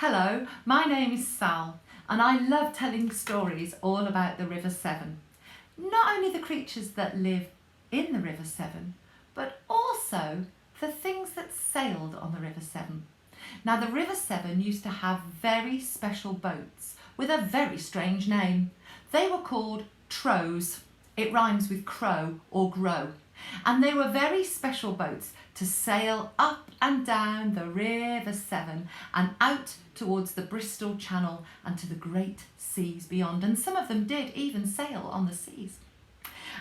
Hello, my name is Sal and I love telling stories all about the River Severn. Not only the creatures that live in the River Severn, but also the things that sailed on the River Severn. Now the River Severn used to have very special boats with a very strange name. They were called trows. It rhymes with crow or grow. And they were very special boats to sail up and down the River Severn and out towards the Bristol Channel and to the great seas beyond. And some of them did even sail on the seas.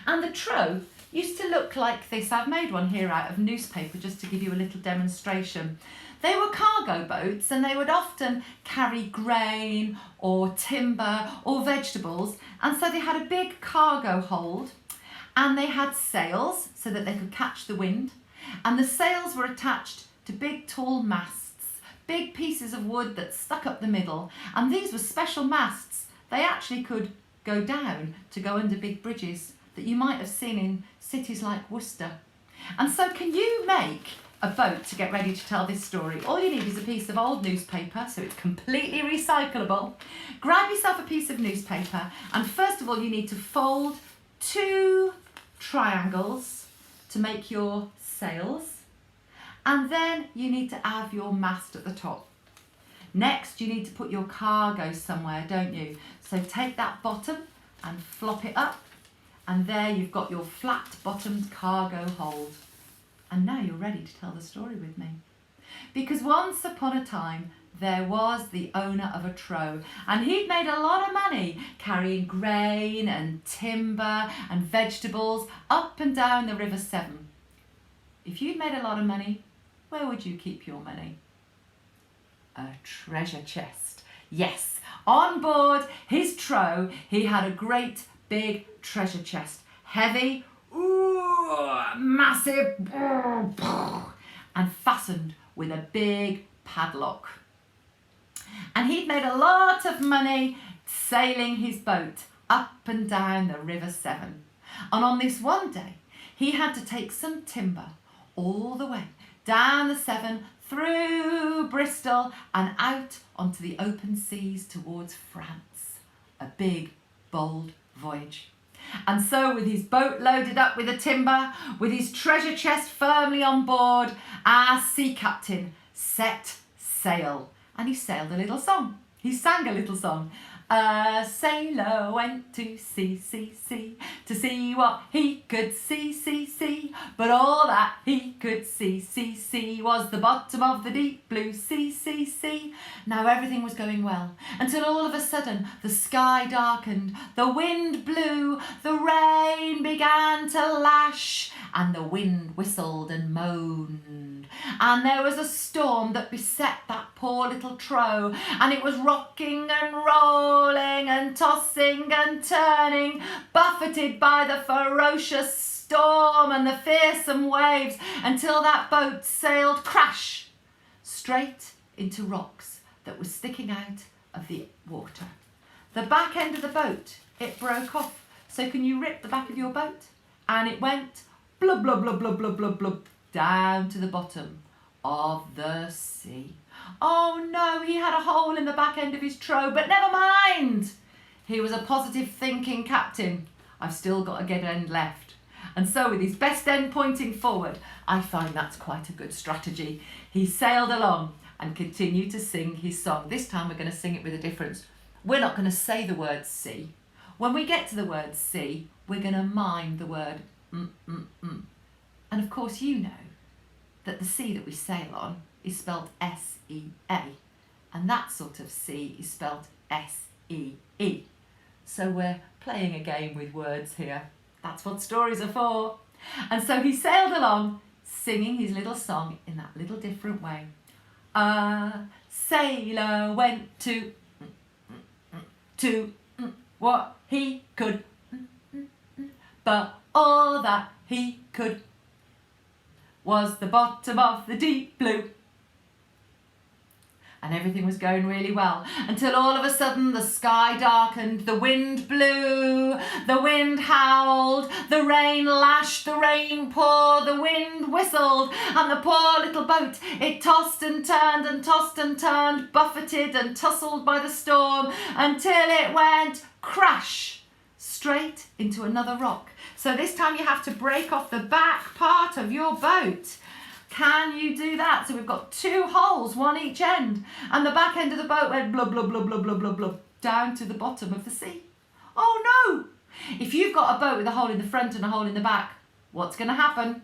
And the trow used to look like this. I've made one here out of newspaper just to give you a little demonstration. They were cargo boats and they would often carry grain or timber or vegetables, and so they had a big cargo hold and they had sails so that they could catch the wind, and the sails were attached to big tall masts, big pieces of wood that stuck up the middle, and these were special masts. They actually could go down to go under big bridges that you might have seen in cities like Worcester. And so can you make a boat to get ready to tell this story? All you need is a piece of old newspaper, so it's completely recyclable. Grab yourself a piece of newspaper, and first of all you need to fold 2 triangles to make your sails, and then you need to have your mast at the top. Next you need to put your cargo somewhere, don't you? So take that bottom and flop it up, and there you've got your flat bottomed cargo hold. And now you're ready to tell the story with me. Because once upon a time, there was the owner of a trow, and he'd made a lot of money carrying grain and timber and vegetables up and down the River Severn. If you'd made a lot of money, where would you keep your money? A treasure chest. Yes, on board his trow, he had a great big treasure chest, heavy, massive, and fastened with a big padlock. And he'd made a lot of money sailing his boat up and down the River Severn. And on this one day, he had to take some timber all the way down the Severn, through Bristol and out onto the open seas towards France. A big, bold voyage. And so with his boat loaded up with the timber, with his treasure chest firmly on board, our sea captain set sail. And he sailed a little song. He sang a little song. A sailor went to sea, to see what he could see. But all that he could see was the bottom of the deep blue sea. Now everything was going well, until all of a sudden the sky darkened, the wind blew, the rain began to lash, and the wind whistled and moaned. And there was a storm that beset that poor little trow, and it was rocking and rolling and tossing and turning, buffeted by the ferocious storm and the fearsome waves, until that boat sailed crash straight into rocks that were sticking out of the water. The back end of the boat, it broke off. So can you rip the back of your boat? And it went blub, blub, blub, blub, blub, blub, blub, down to the bottom of the sea. Oh no, he had a hole in the back end of his trow, but never mind. He was a positive thinking captain. I've still got a good end left. And so with his best end pointing forward, I find that's quite a good strategy. He sailed along and continued to sing his song. This time we're going to sing it with a difference. We're not going to say the word sea. When we get to the word sea, we're going to mime the word And of course you know that the sea that we sail on is spelled S-E-A, and that sort of sea is spelled S-E-E. So we're playing a game with words here. That's what stories are for. And so he sailed along, singing his little song in that little different way. A sailor went to what he could, but all that he could was the bottom of the deep blue. and everything was going really well, until all of a sudden the sky darkened, the wind blew, the wind howled, the rain lashed, the rain poured, the wind whistled, and the poor little boat, it tossed and turned, buffeted and tussled by the storm, until it went crash straight into another rock. So this time you have to break off the back part of your boat. Can you do that? So we've got 2 holes, one each end, and the back end of the boat went blub, blub, blub, blub, blub, blub, blub, down to the bottom of the sea. Oh no! If you've got a boat with a hole in the front and a hole in the back, what's going to happen?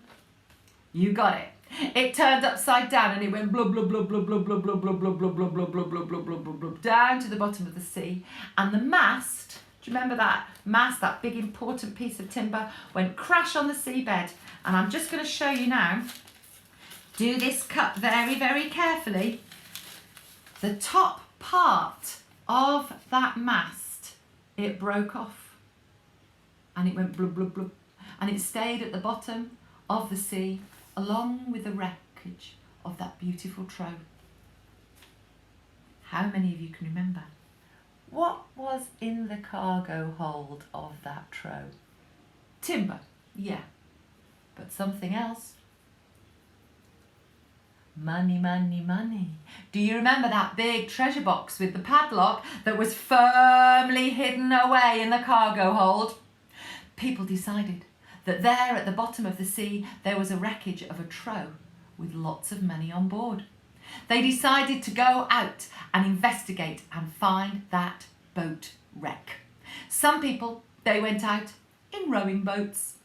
You got it. It turned upside down and it went blub, blub, blub, blub, blub, blub, blub, blub, blub, blub, blub, blub, blub, blub, blub, blub, blub, blub, down to the bottom of the sea. And the mast, do you remember that mast, that big important piece of timber, went crash on the seabed. And I'm just going to show you now. Do this cut very, very carefully. The top part of that mast, it broke off and it went blub, blub, blub, and it stayed at the bottom of the sea along with the wreckage of that beautiful trow. How many of you can remember? What was in the cargo hold of that trow? Timber, yeah, but something else. Money, money, money. Do you remember that big treasure box with the padlock that was firmly hidden away in the cargo hold? People decided that there at the bottom of the sea there was a wreckage of a trow with lots of money on board. They decided to go out and investigate and find that boat wreck. Some people, they went out in rowing boats.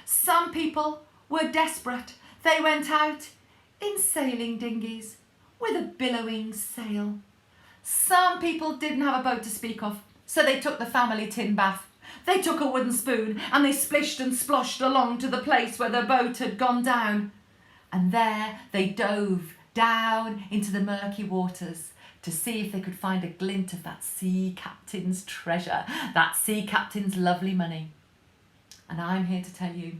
Some people were desperate. They went out in sailing dinghies with a billowing sail. Some people didn't have a boat to speak of, so they took the family tin bath. They took a wooden spoon and they splished and sploshed along to the place where their boat had gone down. And there they dove down into the murky waters to see if they could find a glint of that sea captain's treasure, that sea captain's lovely money. And I'm here to tell you,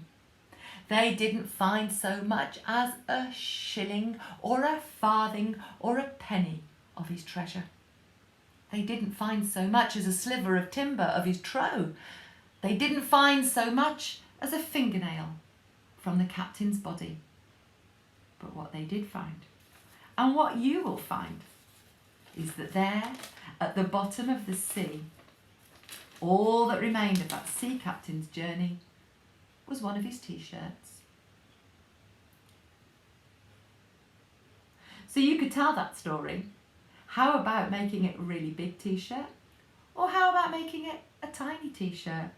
they didn't find so much as a shilling or a farthing or a penny of his treasure. They didn't find so much as a sliver of timber of his trow. They didn't find so much as a fingernail from the captain's body. But what they did find, and what you will find, is that there at the bottom of the sea, all that remained of that sea captain's journey was one of his t-shirts. So you could tell that story. How about making it a really big t-shirt? Or how about making it a tiny t-shirt?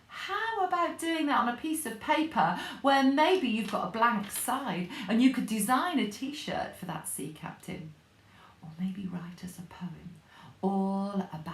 How about doing that on a piece of paper where maybe you've got a blank side and you could design a t-shirt for that sea captain? Or maybe write us a poem all about